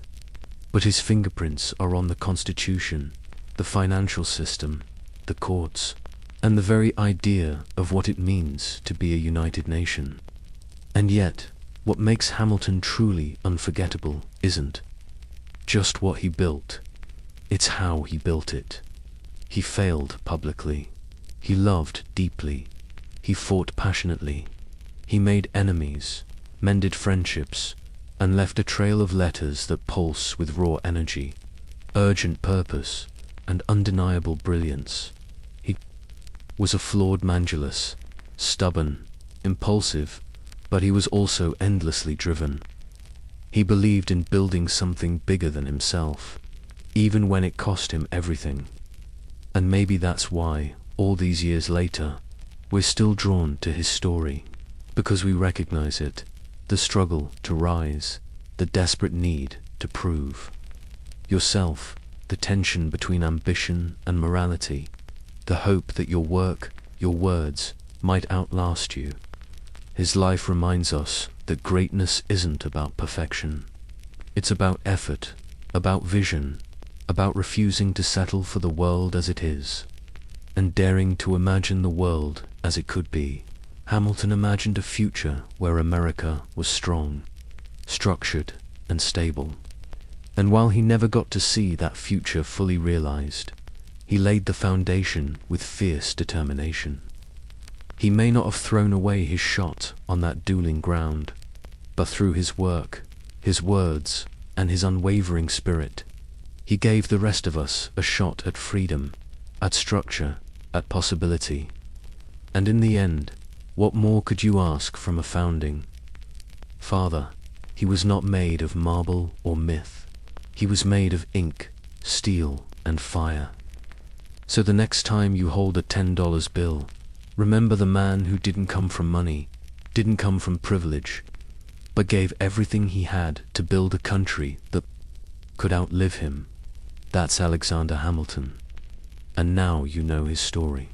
But his fingerprints are on the Constitution, the financial system, the courts, and the very idea of what it means to be a united nation. And yet, what makes Hamilton truly unforgettable isn't just what he built, it's how he built it. He failed publicly. He loved deeply. He fought passionately. He made enemies, mended friendships, and left a trail of letters that pulse with raw energy, urgent purpose, and undeniable brilliance. He was a flawed Mandulus, stubborn, impulsive, but he was also endlessly driven. He believed in building something bigger than himself, even when it cost him everything. And maybe that's why, all these years later, we're still drawn to his story, because we recognize it, the struggle to rise, the desperate need to prove yourself, the tension between ambition and morality, the hope that your work, your words, might outlast you. His life reminds us that greatness isn't about perfection. It's about effort, about vision, about refusing to settle for the world as it is, and daring to imagine the world as it could be. Hamilton imagined a future where America was strong, structured, and stable. And while he never got to see that future fully realized, he laid the foundation with fierce determination. He may not have thrown away his shot on that dueling ground, but through his work, his words, and his unwavering spirit, he gave the rest of us a shot at freedom, at structure, at possibility. And in the end, what more could you ask from a founding father? He was not made of marble or myth. He was made of ink, steel, and fire. So the next time you hold a $10 bill, remember the man who didn't come from money, didn't come from privilege, but gave everything he had to build a country that could outlive him. That's Alexander Hamilton. And now you know his story.